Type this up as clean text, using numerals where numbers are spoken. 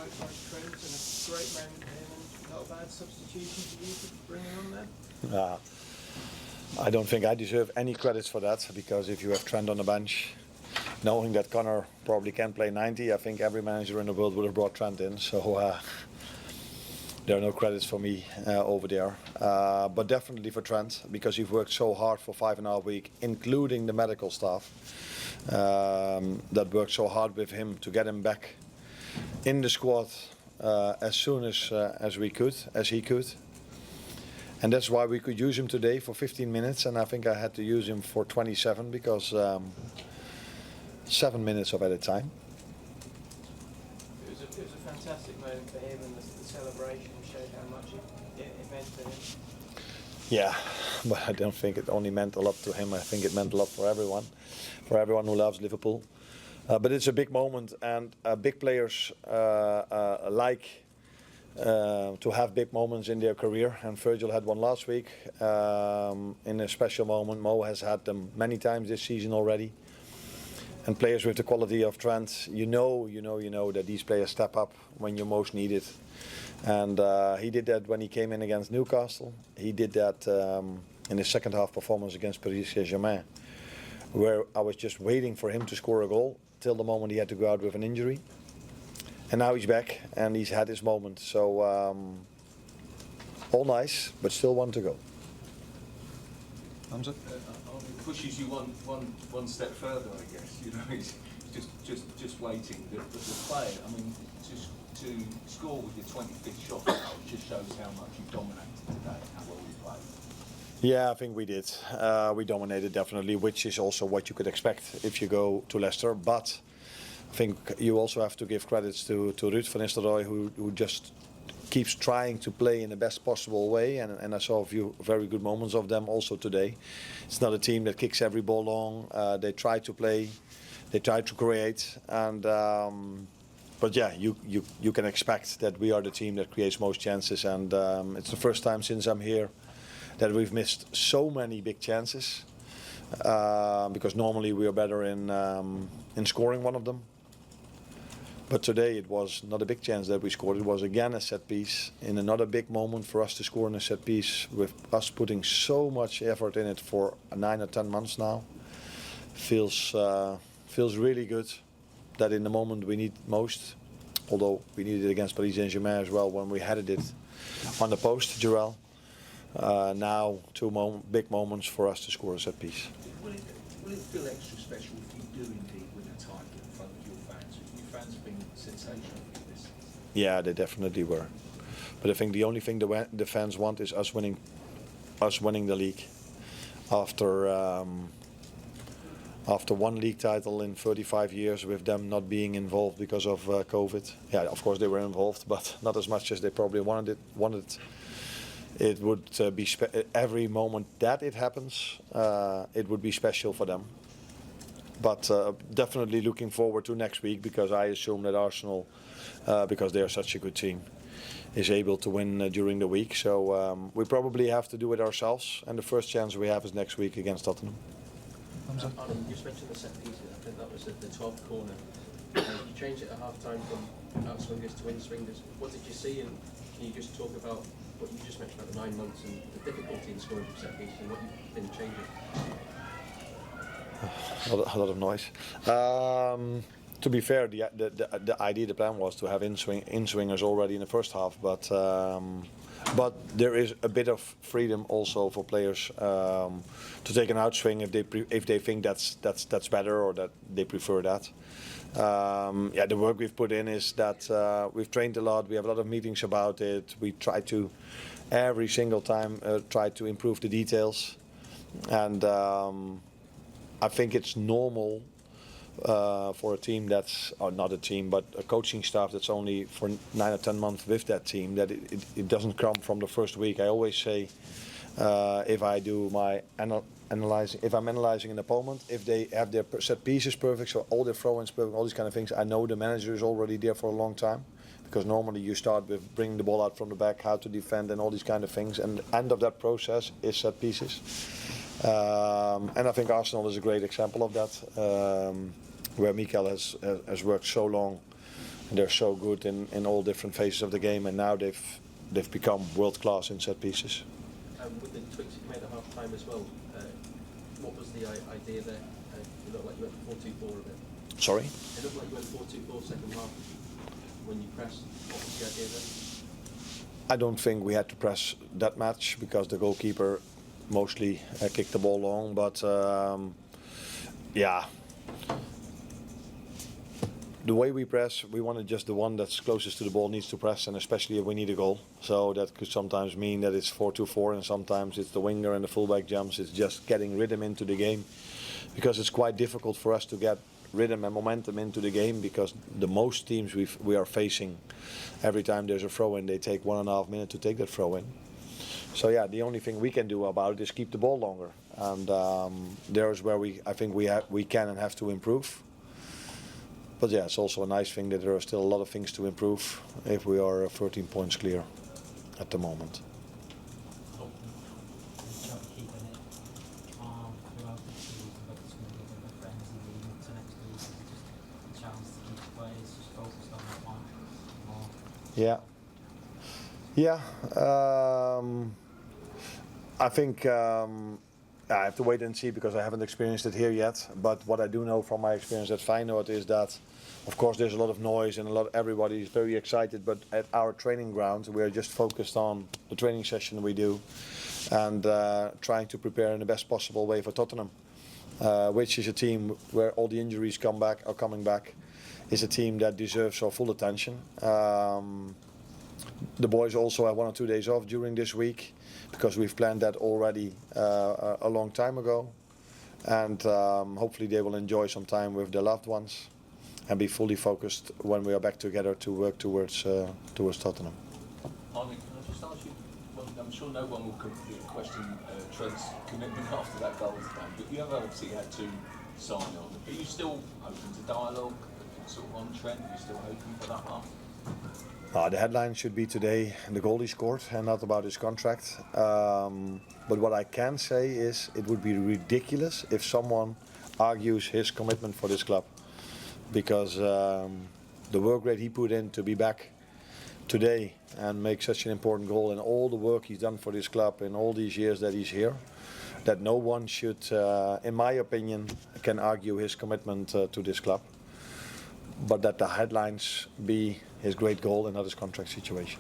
alongside Trent, and a great moment for him, and not a bad substitution for you to bring him on there. I don't think I deserve any credits for that, because if you have Trent on the bench, knowing that Connor probably can't play 90, I think every manager in the world would have brought Trent in. So there are no credits for me over there. But definitely for Trent, because he's worked so hard for 5.5 weeks, including the medical staff that worked so hard with him to get him back in the squad as soon as he could. And that's why we could use him today for 15 minutes, and I think I had to use him for 27 because 7 minutes of added time. It was a fantastic moment for him, and the celebration showed how much it meant to him. Yeah, but I don't think it only meant a lot to him. I think it meant a lot for everyone who loves Liverpool. But it's a big moment, and big players like to have big moments in their career, and Virgil had one last week in a special moment. Mo has had them many times this season already, and players with the quality of Trent, you know that these players step up when you most need it, and he did that when he came in against Newcastle. He did that in his second half performance against Paris Saint-Germain, where I was just waiting for him to score a goal till the moment he had to go out with an injury. And now he's back, and he's had his moment. So all nice, but still one to go. Hamza? Pushes you one step further, I guess. You know, it's just waiting. The player, I mean, to score with your 25th shot just shows how much you dominated today, how well you played. Yeah, I think we did. We dominated definitely, which is also what you could expect if you go to Leicester. But I think you also have to give credits to Ruud van Nistelrooy, who just keeps trying to play in the best possible way, and I saw a few very good moments of them also today. It's not a team that kicks every ball long. They try to play, they try to create, and but yeah, you can expect that we are the team that creates most chances, and it's the first time since I'm here that we've missed so many big chances, because normally we are better in scoring one of them. But today it was not a big chance that we scored. It was again a set piece in another big moment for us to score in a set piece, with us putting so much effort in it for 9 or 10 months now. Feels really good that in the moment we need most, although we needed it against Paris Saint-Germain as well when we headed it on the post, Jarell. Now big moments for us to score a set piece. Will it feel extra special if you do indeed win a title in front of your fans? Your fans have been sensational for this. Yeah, they definitely were. But I think the only thing the fans want is us winning the league. After one league title in 35 years, with them not being involved because of COVID. Yeah, of course they were involved, but not as much as they probably wanted. It would be every moment that it happens, it would be special for them. But definitely looking forward to next week, because I assume that Arsenal, because they are such a good team, is able to win during the week. So we probably have to do it ourselves, and the first chance we have is next week against Tottenham. Arne, you just mentioned the set pieces. I think that was at the 12th corner. You changed it at half time from outswingers to in-swingers. What did you see, and can you just talk about what you just mentioned about the 9 months and the difficulty in scoring from set pieces and what you didn't change it? A lot of noise. To be fair, the idea, the plan was to have in-swingers already in the first half, but there is a bit of freedom also for players to take an outswing if they think that's better, or that they prefer that. Yeah, the work we've put in is that we've trained a lot. We have a lot of meetings about it. We try to every single time try to improve the details, and I think it's normal for a team that's, or not a team, but a coaching staff that's only for 9 or 10 months with that team, that it doesn't come from the first week. I always say, if I do my analyzing, if I'm analyzing an opponent, if they have their set pieces perfect, so all their throw-ins perfect, all these kind of things, I know the manager is already there for a long time, because normally you start with bringing the ball out from the back, how to defend, and all these kind of things, and the end of that process is set pieces. And I think Arsenal is a great example of that, where Mikel has worked so long and they're so good in all different phases of the game, and now they've become world class in set pieces. With the tweaks you made at half time as well, what was the idea there? It looked like you went 4-2-4 a bit. Sorry? It looked like you went 4-2-4 second half when you pressed. What was the idea there? I don't think we had to press that much because the goalkeeper mostly kicked the ball long, but yeah. The way we press, we wanted just the one that's closest to the ball needs to press, and especially if we need a goal. So that could sometimes mean that it's 4-2-4, and sometimes it's the winger and the fullback jumps. It's just getting rhythm into the game, because it's quite difficult for us to get rhythm and momentum into the game, because the most teams we are facing, every time there's a throw-in, they take 1.5 minutes to take that throw-in. So yeah, the only thing we can do about it is keep the ball longer, and there's where I think we can and have to improve. But yeah, it's also a nice thing that there are still a lot of things to improve if we are 13 points clear at the moment. Keeping it calm throughout the season, but it's going to be a bit of a frenzy leading up to next season. Just a chance to keep the players just focused on that one more. Yeah. Yeah. I think I have to wait and see because I haven't experienced it here yet. But what I do know from my experience at Feyenoord is that, of course, there's a lot of noise and everybody is very excited. But at our training ground, we are just focused on the training session we do and trying to prepare in the best possible way for Tottenham, which is a team where all the injuries are coming back. Is a team that deserves our full attention. The boys also have 1 or 2 days off during this week, because we've planned that already a long time ago, and hopefully they will enjoy some time with their loved ones and be fully focused when we are back together to work towards Tottenham. Arne, can I just ask you, well, I'm sure no one will question Trent's commitment after that goal today, but you have obviously had to sign on. Are you still open to dialogue sort of on Trent? Are you still hoping for that one? The headline should be today the goal he scored and not about his contract. But what I can say is it would be ridiculous if someone argues his commitment for this club, because the work rate he put in to be back today and make such an important goal, and all the work he's done for this club in all these years that he's here, that no one should, in my opinion, can argue his commitment to this club. But that the headlines be his great goal and not his contract situation.